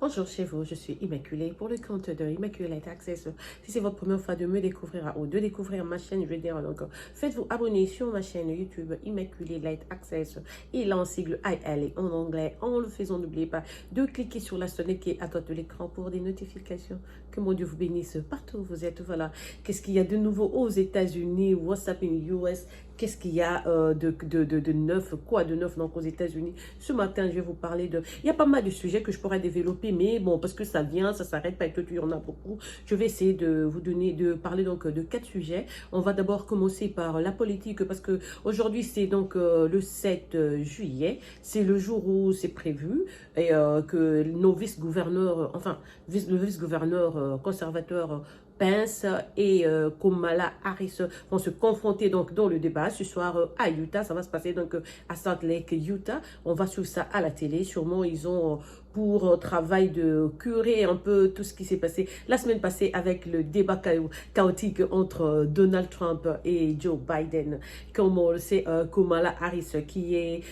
Bonjour chez vous, je suis Immaculée pour le compte de Immaculate Access. Si c'est votre première fois de me découvrir ou de découvrir ma chaîne, je veux dire donc faites-vous abonner sur ma chaîne YouTube Immaculée Light Access. Il a en sigle IL et en anglais. En le faisant, n'oubliez pas de cliquer sur la sonnette qui est à droite de l'écran pour des notifications. Que mon Dieu vous bénisse partout où vous êtes. Voilà. Qu'est-ce qu'il y a de nouveau aux États-Unis? What's up in US? Qu'est-ce qu'il y a de neuf? Quoi de neuf donc aux États-Unis? Ce matin, je vais vous parler de... Il y a pas mal de sujets que je pourrais développer, mais bon, parce que ça vient, ça s'arrête pas et que tu y en a beaucoup. Je vais essayer de vous donner, de parler donc de 4 sujets. On va d'abord commencer par la politique, parce que aujourd'hui, c'est donc le 7 juillet. C'est le jour où c'est prévu et que nos vice-gouverneurs, enfin, le vice-gouverneur conservateur Pence et Kamala Harris vont se confronter donc dans le débat ce soir à Utah. Ça va se passer donc à Salt Lake, Utah. On va suivre ça à la télé. Sûrement, ils ont pour travail de curer un peu tout ce qui s'est passé la semaine passée avec le débat chaotique entre Donald Trump et Joe Biden. Comme on le sait, Kamala Harris qui est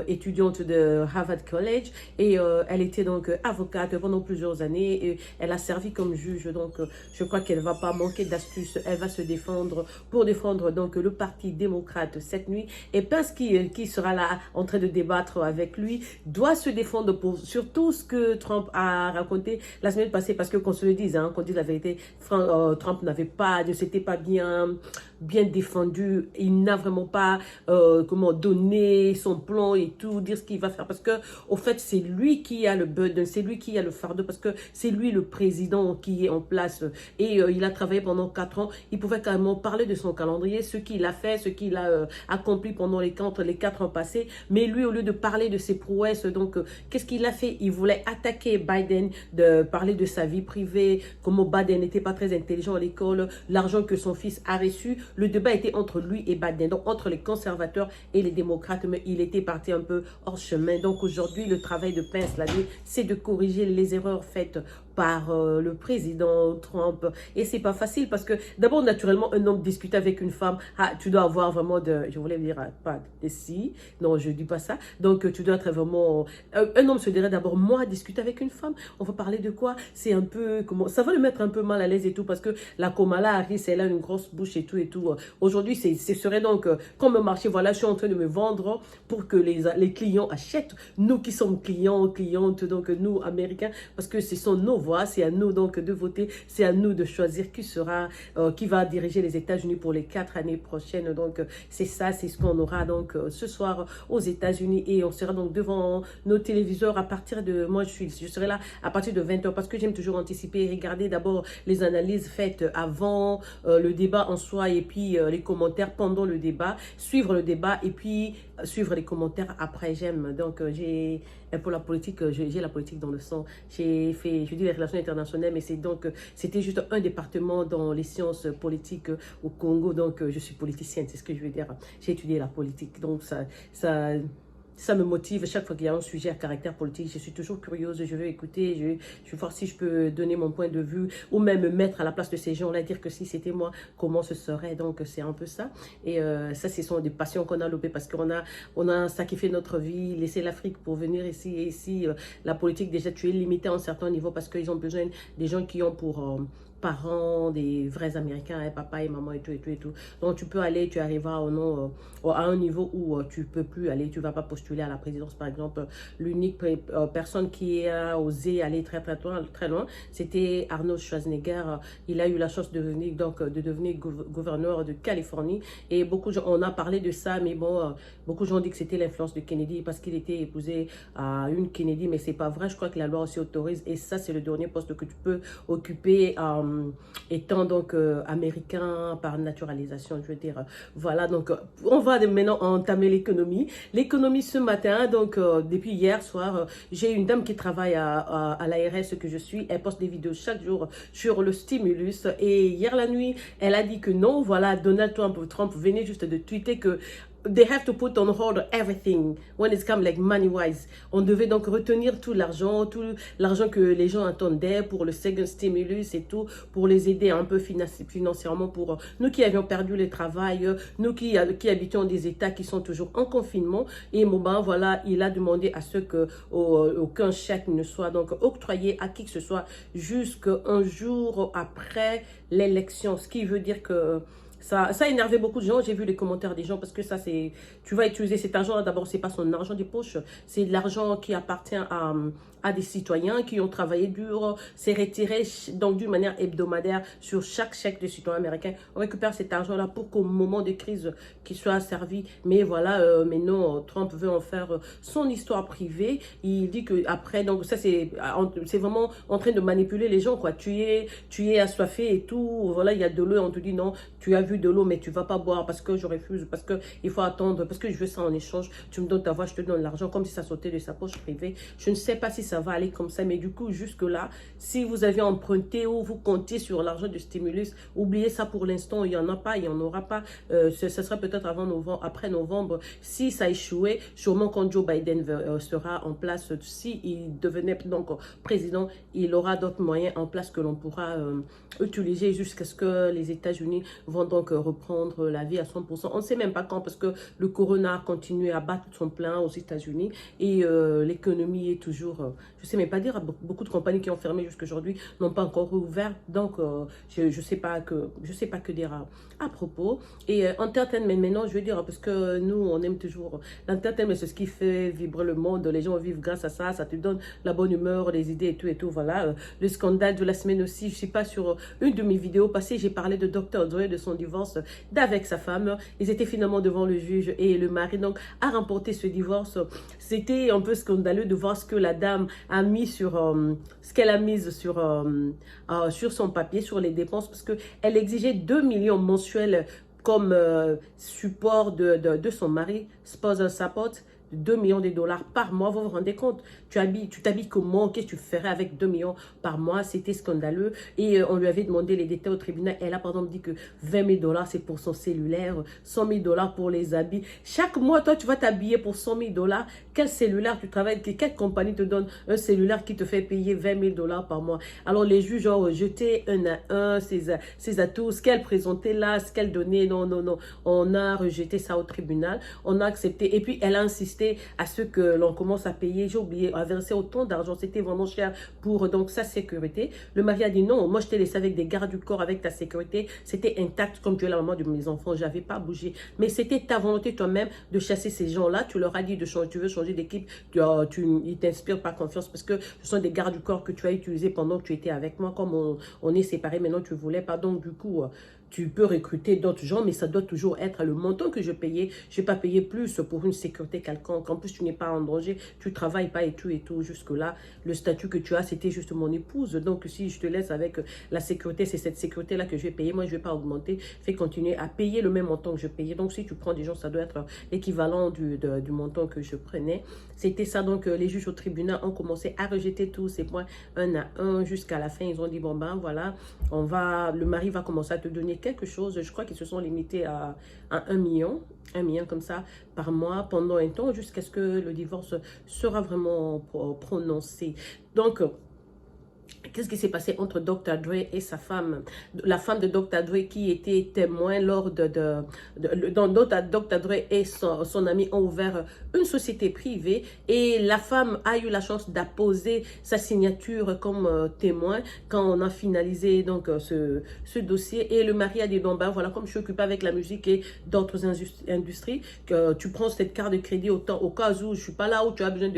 étudiante de Harvard College et elle était donc avocate pendant plusieurs années et elle a servi comme juge. Donc, je crois qu'elle va pas manquer d'astuces. Elle va se défendre pour défendre donc le Parti démocrate cette nuit. Et Pence qui sera là en train de débattre avec lui doit se défendre pour surtout ce que Trump a raconté la semaine passée, parce que qu'on se le dise, hein, qu'on dise la vérité, Trump ne s'était pas bien défendu, il n'a vraiment pas donné son plan et tout, dire ce qu'il va faire, parce que au fait c'est lui qui a le burden, c'est lui qui a le fardeau, parce que c'est lui le président qui est en place et il a travaillé pendant 4 ans, il pouvait carrément parler de son calendrier, ce qu'il a fait, ce qu'il a accompli pendant les 4 ans passés, mais lui au lieu de parler de ses prouesses, donc qu'est-ce qu'il a fait? Il voulait attaquer Biden, de parler de sa vie privée, comment Biden n'était pas très intelligent à l'école, l'argent que son fils a reçu. Le débat était entre lui et Biden, donc entre les conservateurs et les démocrates, mais il était parti un peu hors chemin. Donc aujourd'hui, le travail de Pence, là, c'est de corriger les erreurs faites par le président Trump. Et c'est pas facile parce que d'abord, naturellement, un homme discute avec une femme, ah, tu dois avoir vraiment je voulais dire, pas de si, non, je dis pas ça. Donc, tu dois être vraiment, un homme se dirait d'abord, moi, discuter avec une femme, on va parler de quoi? C'est un peu, comment, ça va le mettre un peu mal à l'aise et tout parce que la Kamala Harris, elle a une grosse bouche et tout et tout. Aujourd'hui, ce serait donc comme un marché, voilà, je suis en train de me vendre pour que les clients achètent. Nous qui sommes clients, clientes, donc nous, Américains, parce que ce sont nos voix, c'est à nous donc de voter, c'est à nous de choisir qui va diriger les États-Unis pour les 4 années prochaines. Donc c'est ça, c'est ce qu'on aura donc ce soir aux États-Unis et on sera donc devant nos téléviseurs à partir de, moi je serai là à partir de 20 h parce que j'aime toujours anticiper, regarder d'abord les analyses faites avant le débat en soi et puis les commentaires pendant le débat, suivre le débat et puis suivre les commentaires après. J'aime donc j'ai pour la politique, j'ai la politique dans le sang. J'ai fait, je dis les relations internationales, mais c'est donc, c'était juste un département dans les sciences politiques au Congo. Donc, je suis politicienne, c'est ce que je veux dire. J'ai étudié la politique. Donc, ça me motive chaque fois qu'il y a un sujet à caractère politique. Je suis toujours curieuse, je veux écouter, je veux voir si je peux donner mon point de vue ou même me mettre à la place de ces gens-là, dire que si c'était moi, comment ce serait. Donc, c'est un peu ça. Et ça, ce sont des passions qu'on a lobées parce on a sacrifié notre vie, laissé l'Afrique pour venir ici. Et ici, la politique, déjà, tu es limité à un certain niveau parce qu'ils ont besoin des gens qui ont pour... parents, des vrais Américains, hein, papa et maman et tout et tout et tout. Donc tu peux aller, tu arriveras à un niveau où tu peux plus aller, tu vas pas postuler à la présidence par exemple. L'unique personne qui a osé aller très très loin, c'était Arnold Schwarzenegger. Il a eu la chance de devenir gouverneur de Californie et beaucoup de gens, on a parlé de ça, mais bon, beaucoup de gens ont dit que c'était l'influence de Kennedy parce qu'il était épousé à une Kennedy, mais c'est pas vrai. Je crois que la loi aussi autorise et ça c'est le dernier poste que tu peux occuper étant donc américain par naturalisation, je veux dire. Voilà, donc on va maintenant entamer l'économie. L'économie ce matin, donc depuis hier soir, j'ai une dame qui travaille à l'ARS que je suis. Elle poste des vidéos chaque jour sur le stimulus. Et hier la nuit, elle a dit que non, voilà, Donald Trump venait juste de tweeter que they have to put on hold everything when it's come like money wise. On devait donc retenir tout l'argent que les gens attendaient pour le second stimulus et tout, pour les aider un peu financièrement, pour nous qui avions perdu le travail, nous qui habitons des États qui sont toujours en confinement. Et bon ben voilà, il a demandé à ce que aucun chèque ne soit donc octroyé à qui que ce soit jusqu'à un jour après l'élection, ce qui veut dire que ça a énervé beaucoup de gens. J'ai vu les commentaires des gens parce que ça, c'est... Tu vas utiliser cet argent. D'abord, c'est pas son argent des poches. C'est de l'argent qui appartient à des citoyens qui ont travaillé dur. C'est retiré donc d'une manière hebdomadaire sur chaque chèque de citoyen américain. On récupère cet argent-là pour qu'au moment de crise, qu'il soit servi. Mais voilà, mais non, Trump veut en faire son histoire privée. Il dit que après, donc ça, c'est vraiment en train de manipuler les gens, quoi. Tu es assoiffé et tout. Voilà, il y a de l'eau. On te dit non, tu as vu de l'eau, mais tu vas pas boire parce que je refuse, parce que il faut attendre, parce que je veux ça en échange. Tu me donnes ta voix, je te donne l'argent, comme si ça sautait de sa poche privée. Je ne sais pas si ça va aller comme ça, mais du coup, jusque-là, si vous avez emprunté ou vous comptez sur l'argent du stimulus, oubliez ça pour l'instant. Il n'y en a pas, il n'y en aura pas. Ce sera peut-être avant novembre, après novembre. Si ça échouait, sûrement quand Joe Biden sera en place, si il devenait donc président, il aura d'autres moyens en place que l'on pourra utiliser jusqu'à ce que les États-Unis vont donc reprendre la vie à 100%. On ne sait même pas quand, parce que le corona continue à battre son plein aux États-Unis et l'économie est toujours, je ne sais même pas dire, beaucoup de compagnies qui ont fermé jusqu'à aujourd'hui n'ont pas encore rouvert. Donc, je sais pas que dire à propos. Et entertainment, maintenant, je veux dire, parce que nous, on aime toujours l'entertainment, c'est ce qui fait vibrer le monde. Les gens vivent grâce à ça, ça te donne la bonne humeur, les idées et tout, voilà. Le scandale de la semaine aussi, je sais pas, sur une de mes vidéos passées, j'ai parlé de Dr. Dre, de son divorce d'avec sa femme. Ils étaient finalement devant le juge et le mari donc a remporté ce divorce. C'était un peu scandaleux de voir ce que la dame a mis sur ce qu'elle a mis sur son papier, sur les dépenses, parce que elle exigeait 2 millions mensuels comme support de son mari, spousal support. 2 millions de dollars par mois, vous vous rendez compte? Tu t'habilles comment? Qu'est-ce que tu ferais avec 2 millions par mois? C'était scandaleux. Et on lui avait demandé les détails au tribunal. Elle a par exemple dit que 20 000 dollars c'est pour son cellulaire, 100 000 dollars pour les habits. Chaque mois, toi, tu vas t'habiller pour 100 000 dollars. Quel cellulaire tu travailles? Quelle compagnie te donne un cellulaire qui te fait payer 20 000 dollars par mois? Alors les juges ont rejeté un à un ses atouts, ce qu'elle présentait là, ce qu'elle donnait. Non, non, non. On a rejeté ça au tribunal. On a accepté. Et puis elle a insisté à ce que l'on commence à payer, j'ai oublié, à verser autant d'argent, c'était vraiment cher pour donc sa sécurité. Le mari a dit non, moi je t'ai laissé avec des gardes du corps, avec ta sécurité, c'était intact comme tu es la maman de mes enfants, j'avais pas bougé. Mais c'était ta volonté toi-même de chasser ces gens-là, tu leur as dit de changer, tu veux changer d'équipe, ils t'inspirent pas confiance parce que ce sont des gardes du corps que tu as utilisés pendant que tu étais avec moi, comme on est séparés, maintenant tu voulais pas, donc du coup... tu peux recruter d'autres gens, mais ça doit toujours être le montant que je payais. Je ne vais pas payer plus pour une sécurité quelconque. En plus, tu n'es pas en danger, tu ne travailles pas et tout. Jusque-là, le statut que tu as, c'était juste mon épouse. Donc, si je te laisse avec la sécurité, c'est cette sécurité-là que je vais payer. Moi, je ne vais pas augmenter. Fais continuer à payer le même montant que je payais. Donc, si tu prends des gens, ça doit être l'équivalent du montant que je prenais. C'était ça. Donc, les juges au tribunal ont commencé à rejeter tous ces points un à un jusqu'à la fin. Ils ont dit, bon ben voilà, le mari va commencer à te donner quelque chose. Je crois qu'ils se sont limités à 1 million comme ça par mois pendant un temps jusqu'à ce que le divorce sera vraiment prononcé. Donc, qu'est-ce qui s'est passé entre Dr. Dre et sa femme, la femme de Dr. Dre qui était témoin lors dont Dr. Dre et son ami ont ouvert une société privée et la femme a eu la chance d'apposer sa signature comme témoin quand on a finalisé donc ce dossier et le mari a dit bon ben voilà, comme je suis occupée avec la musique et d'autres industries, que tu prends cette carte de crédit au cas où je suis pas là, où tu as besoin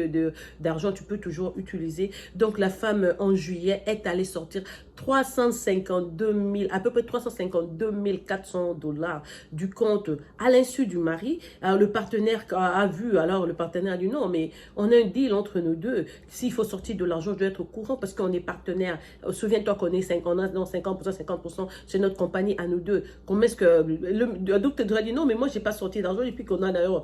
d'argent, tu peux toujours utiliser. Donc la femme en juillet est allée sortir 352 000, à peu près 352 400 dollars du compte à l'insu du mari. Alors, le partenaire a vu, alors le partenaire a dit non, mais on a un deal entre nous deux. S'il faut sortir de l'argent, je dois être au courant parce qu'on est partenaire. Souviens-toi qu'on est 50%, c'est notre compagnie à nous deux. Comment est-ce que le docteur a dit non, mais moi, j'ai pas sorti d'argent depuis qu'on a d'ailleurs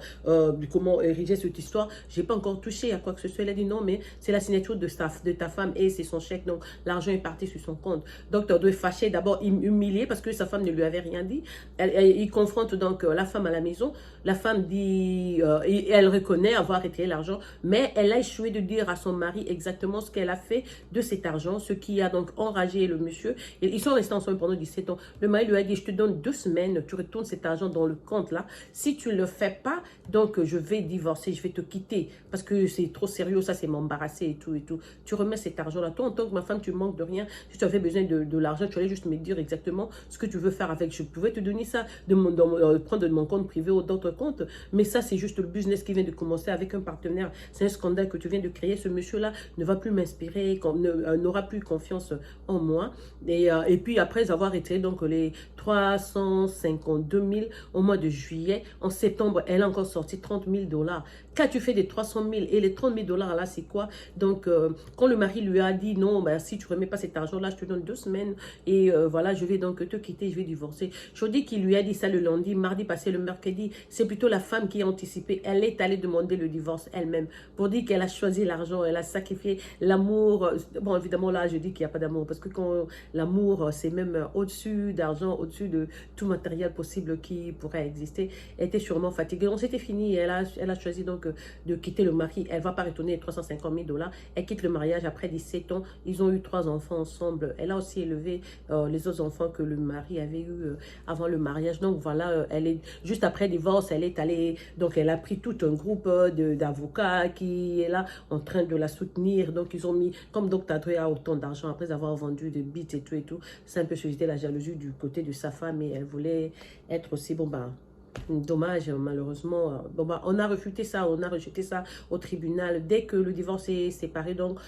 comment ériger cette histoire. J'ai pas encore touché à quoi que ce soit. Il a dit non, mais c'est la signature de ta femme et c'est son chèque. Donc, donc l'argent est parti sur son compte. Dr. Dre fâché, d'abord humilié parce que sa femme ne lui avait rien dit. Il confronte donc la femme à la maison. La femme dit, et elle reconnaît avoir retiré l'argent, mais elle a échoué de dire à son mari exactement ce qu'elle a fait de cet argent, ce qui a donc enragé le monsieur. Et ils sont restés ensemble pendant 17 ans. Le mari lui a dit, je te donne 2 semaines, tu retournes cet argent dans le compte là. Si tu ne le fais pas, donc je vais divorcer, je vais te quitter parce que c'est trop sérieux, ça c'est m'embarrasser et tout et tout. Tu remets cet argent là. Toi en tant que ma femme, tu manques de rien. Si tu avais besoin de l'argent, tu allais juste me dire exactement ce que tu veux faire avec. Je pouvais te donner ça, prendre de mon compte privé ou d'autres comptes, mais ça c'est juste le business qui vient de commencer avec un partenaire. C'est un scandale que tu viens de créer. Ce monsieur là ne va plus m'inspirer, n'aura plus confiance en moi. Et puis après avoir retiré donc les 352 000 au mois de juillet, en septembre, elle a encore sorti 30 000 $. Qu'as-tu fait des 300 000 et les 30 000 $ là, c'est quoi? Donc, quand le mari lui a dit non, ben, si tu ne remets pas cet argent là, je te donne 2 semaines et voilà, je vais donc te quitter, je vais divorcer. Je dis qu'il lui a dit ça le lundi, mardi passé, le mercredi, c'est plutôt la femme qui a anticipé. Elle est allée demander le divorce elle-même pour dire qu'elle a choisi l'argent, elle a sacrifié l'amour. Bon, évidemment, là, je dis qu'il n'y a pas d'amour parce que quand l'amour, c'est même au-dessus d'argent, au-dessus de tout matériel possible qui pourrait exister. Elle était sûrement fatiguée. Donc, c'était fini. Elle a choisi donc de quitter le mari. Elle ne va pas retourner les 350 000 $. Elle quitte le mariage après 17 ans. Ils ont eu 3 enfants ensemble. Elle a aussi élevé les autres enfants que le mari avait eu avant le mariage. Donc, voilà, elle est juste après le divorce, elle est allée, donc elle a pris tout un groupe d'avocats qui est là en train de la soutenir. Donc, ils ont mis, comme Dr. Dre a autant d'argent après avoir vendu des beats et tout, c'est un peu suscité la jalousie du côté de sa femme et elle voulait être aussi, bon, ben, dommage, malheureusement. Bon, bah, on a rejeté ça au tribunal dès que le divorce est séparé. Donc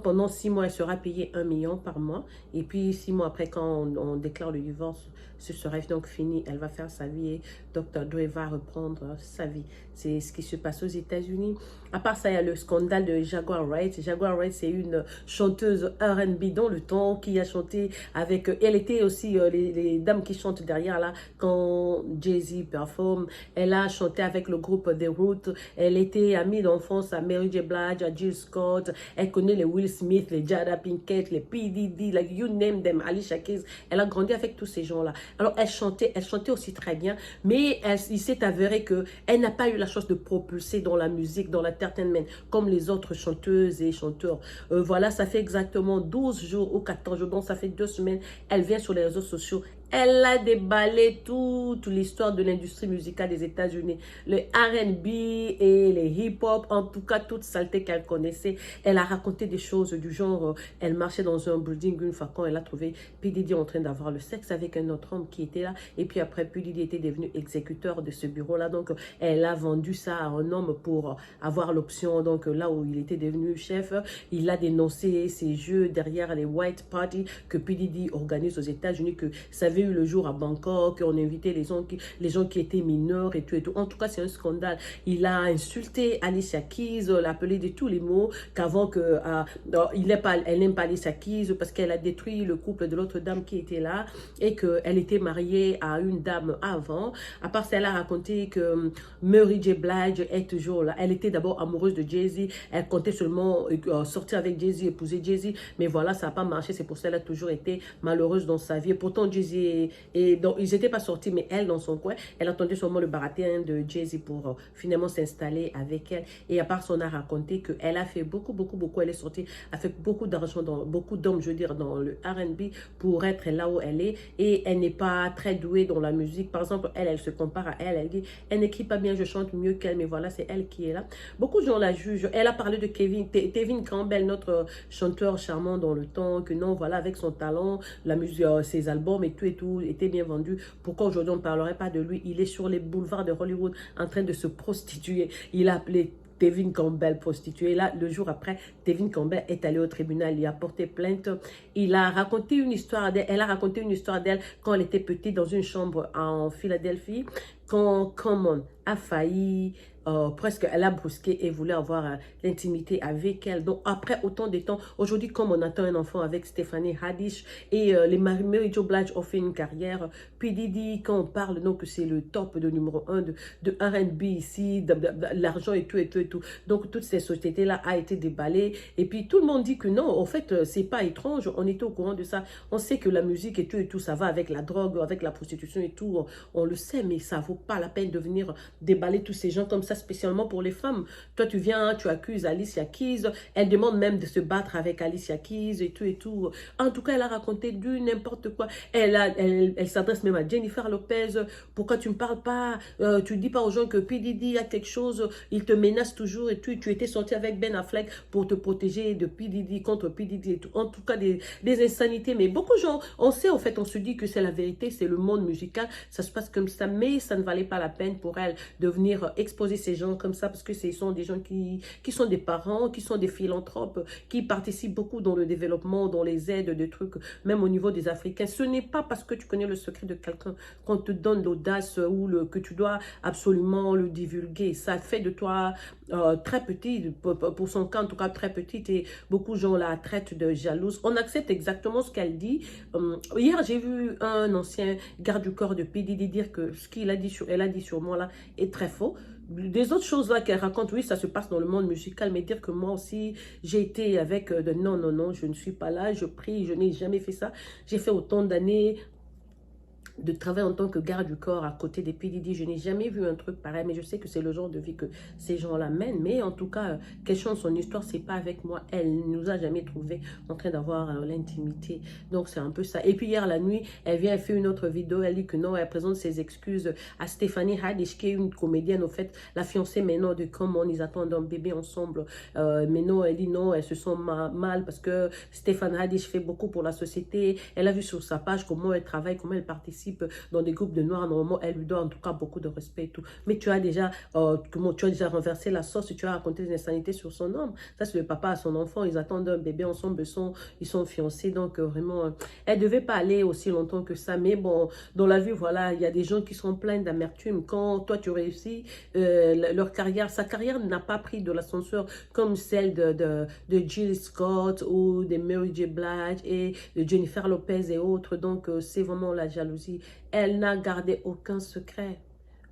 pendant 6 mois, elle sera payée 1 million par mois. Et puis 6 mois après, quand on déclare le divorce, ce sera donc fini. Elle va faire sa vie et Dr. Dre va reprendre sa vie. C'est ce qui se passe aux États-Unis. À part ça, il y a le scandale de Jaguar Wright. Jaguar Wright, c'est une chanteuse R&B dans le temps qui a chanté avec... Elle était aussi les dames qui chantent derrière là quand Jay-Z performe. Elle a chanté avec le groupe The Roots. Elle était amie d'enfance à Mary J. Blige, à Jill Scott. Elle connaît les Will Smith, les Jada Pinkett, les P. Diddy, like you name them, Alicia Keys. Elle a grandi avec tous ces gens-là. Alors, elle chantait aussi très bien, mais il s'est avéré qu'elle n'a pas eu la chance de propulser dans la musique, dans l'entertainment, comme les autres chanteuses et chanteurs. Voilà, ça fait exactement 12 jours ou 14 jours, donc ça fait 2 semaines. Elle vient sur les réseaux sociaux. Elle a déballé toute l'histoire de l'industrie musicale des États-Unis. Le R&B et les hip-hop, en tout cas, toute saleté qu'elle connaissait. Elle a raconté des choses du genre, elle marchait dans un building une fois quand elle a trouvé P. Diddy en train d'avoir le sexe avec un autre homme qui était là. Et puis après, P. Diddy était devenu exécuteur de ce bureau-là. Donc, elle a vendu ça à un homme pour avoir l'option. Donc, là où il était devenu chef, il a dénoncé ces jeux derrière les White Party que P. Diddy organise aux États-Unis, que ça avait eu le jour à Bangkok, on invitait les gens qui étaient mineurs et tout. En tout cas, c'est un scandale. Il a insulté Alicia Keys, l'appelé de tous les mots, qu'avant que elle n'aime pas Alicia Keys parce qu'elle a détruit le couple de l'autre dame qui était là et qu'elle était mariée à une dame avant. À part ça, elle a raconté que Mary J. Blige est toujours là. Elle était d'abord amoureuse de Jay-Z. Elle comptait seulement sortir avec Jay-Z, épouser Jay-Z. Mais voilà, ça n'a pas marché. C'est pour ça qu'elle a toujours été malheureuse dans sa vie. Et pourtant, Jay-Z et donc, ils n'étaient pas sortis, mais elle, dans son coin, elle attendait seulement le baratin de Jay-Z pour finalement s'installer avec elle. Et à part ça, on a raconté qu'elle a fait beaucoup. Elle est sortie avec beaucoup d'argent, beaucoup d'hommes, je veux dire, dans le R&B pour être là où elle est. Et elle n'est pas très douée dans la musique. Par exemple, elle se compare à elle. Elle dit, elle n'écrit pas bien, je chante mieux qu'elle, mais voilà, c'est elle qui est là. Beaucoup de gens la jugent. Elle a parlé de Tevin Campbell, notre chanteur charmant dans le temps, que non, voilà, avec son talent, la musique, ses albums et tout était bien vendu. Pourquoi aujourd'hui on ne parlerait pas de lui? Il est sur les boulevards de Hollywood en train de se prostituer. Il a appelé Tevin Campbell prostituée. Là, le jour après, Tevin Campbell est allé au tribunal, il a porté plainte. Il a raconté une histoire d'elle. Elle a raconté une histoire d'elle quand elle était petite dans une chambre en Philadelphie. quand Common a failli, presque elle a brusqué et voulait avoir l'intimité avec elle. Donc après autant de temps, aujourd'hui comme on attend un enfant avec Stephanie Haddish et les Mary Jo Blige ont fait une carrière. Puis Didi, quand on parle donc c'est le top de numéro 1 de R&B ici, l'argent et tout et tout et tout. Donc toutes ces sociétés-là a été déballées. Et puis tout le monde dit que non, en fait c'est pas étrange, on était au courant de ça. On sait que la musique et tout, ça va avec la drogue, avec la prostitution et tout. On le sait, mais ça vaut pas la peine de venir déballer tous ces gens comme ça, spécialement pour les femmes. Toi, tu viens, tu accuses Alicia Keys, elle demande même de se battre avec Alicia Keys et tout et tout. En tout cas, elle a raconté du n'importe quoi. Elle s'adresse même à Jennifer Lopez. Pourquoi tu ne me parles pas? Tu ne dis pas aux gens que P. Diddy a quelque chose, il te menace toujours et tout. Tu étais sorti avec Ben Affleck pour te protéger de P. Diddy contre P. Diddy et tout. En tout cas, des insanités. Mais beaucoup de gens, on sait, en fait, on se dit que c'est la vérité, c'est le monde musical, ça se passe comme ça, mais ça ne valait pas la peine pour elle de venir exposer ces gens comme ça, parce que ce sont des gens qui sont des parents, qui sont des philanthropes, qui participent beaucoup dans le développement, dans les aides, des trucs, même au niveau des Africains. Ce n'est pas parce que tu connais le secret de quelqu'un qu'on te donne l'audace ou que tu dois absolument le divulguer. Ça fait de toi très petit, pour son cas en tout cas très petite, et beaucoup de gens la traitent de jalouse. On accepte exactement ce qu'elle dit. Hier, j'ai vu un ancien garde du corps de P. Diddy dire que ce qu'il a dit elle a dit sur moi là est très faux. Des autres choses là qu'elle raconte, oui, ça se passe dans le monde musical, mais dire que moi aussi, j'ai été avec non, non, non, je ne suis pas là, je prie, je n'ai jamais fait ça. J'ai fait autant d'années de travail en tant que garde du corps à côté des PDD. Je n'ai jamais vu un truc pareil, mais je sais que c'est le genre de vie que ces gens-là mènent. Mais en tout cas, quelle chance, son histoire, c'est pas avec moi. Elle ne nous a jamais trouvé en train d'avoir l'intimité. Donc, c'est un peu ça. Et puis, hier, la nuit, elle vient, elle fait une autre vidéo. Elle dit que non, elle présente ses excuses à Stephanie Haddish, qui est une comédienne, au fait, la fiancée maintenant de Common. Ils attendent un bébé ensemble. Mais non, elle dit non, elle se sent mal parce que Stephanie Haddish fait beaucoup pour la société. Elle a vu sur sa page comment elle travaille, comment elle participe dans des groupes de noirs. Normalement, elle lui doit en tout cas beaucoup de respect et tout. Mais tu as déjà, tu as déjà renversé la sauce et tu as raconté des insanités sur son homme. Ça, c'est le papa à son enfant. Ils attendent un bébé ensemble, ils sont fiancés. Donc, vraiment, elle ne devait pas aller aussi longtemps que ça. Mais bon, dans la vie, voilà, il y a des gens qui sont pleins d'amertume. Quand toi, tu réussis, leur carrière, sa carrière n'a pas pris de l'ascenseur comme celle de Jill Scott ou de Mary J. Blige et de Jennifer Lopez et autres. Donc, c'est vraiment la jalousie. Elle n'a gardé aucun secret.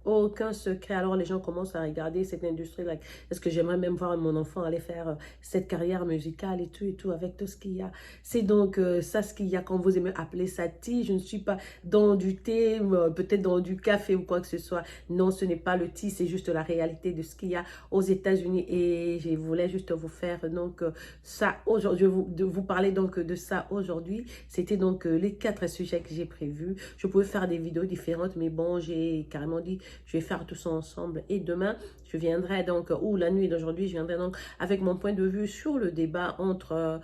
Aucun secret. Alors les gens commencent à regarder cette industrie-là. Est-ce que j'aimerais même voir mon enfant aller faire cette carrière musicale et tout, avec tout ce qu'il y a. C'est donc ça ce qu'il y a quand vous aimez appeler ça tea. Je ne suis pas dans du thé, peut-être dans du café ou quoi que ce soit. Non, ce n'est pas le tea, c'est juste la réalité de ce qu'il y a aux États-Unis. Et je voulais juste vous faire donc ça aujourd'hui, vous parler donc de ça aujourd'hui. C'était donc les 4 sujets que j'ai prévus. Je pouvais faire des vidéos différentes, mais bon, j'ai carrément dit je vais faire tout ça ensemble. Et demain, je viendrai donc, ou la nuit d'aujourd'hui, je viendrai donc avec mon point de vue sur le débat entre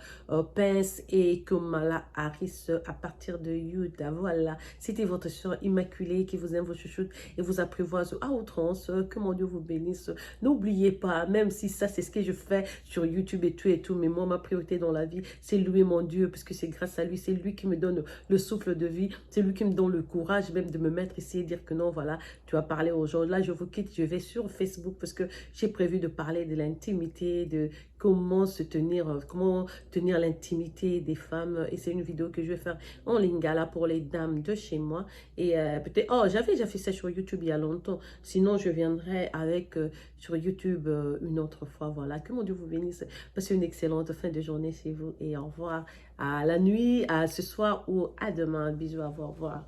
Pence et Kamala Harris à partir de Utah. Voilà, c'était votre soeur immaculée qui vous aime, vos chouchoutes et vous apprivoise à outrance. Que mon Dieu vous bénisse. N'oubliez pas, même si ça, c'est ce que je fais sur YouTube et tout, mais moi, ma priorité dans la vie, c'est louer mon Dieu, parce que c'est grâce à lui, c'est lui qui me donne le souffle de vie, c'est lui qui me donne le courage même de me mettre ici et dire que non, voilà, tu vas parler aux gens. Là, je vous quitte, je vais sur Facebook parce que j'ai prévu de parler de l'intimité, de comment se tenir, comment tenir l'intimité des femmes. Et c'est une vidéo que je vais faire en lingala pour les dames de chez moi. Et peut-être, oh, j'avais déjà fait ça sur YouTube il y a longtemps. Sinon, je viendrai avec sur YouTube une autre fois. Voilà, que mon Dieu vous bénisse. Passez une excellente fin de journée chez vous et au revoir à la nuit, à ce soir ou à demain. Bisous, au revoir.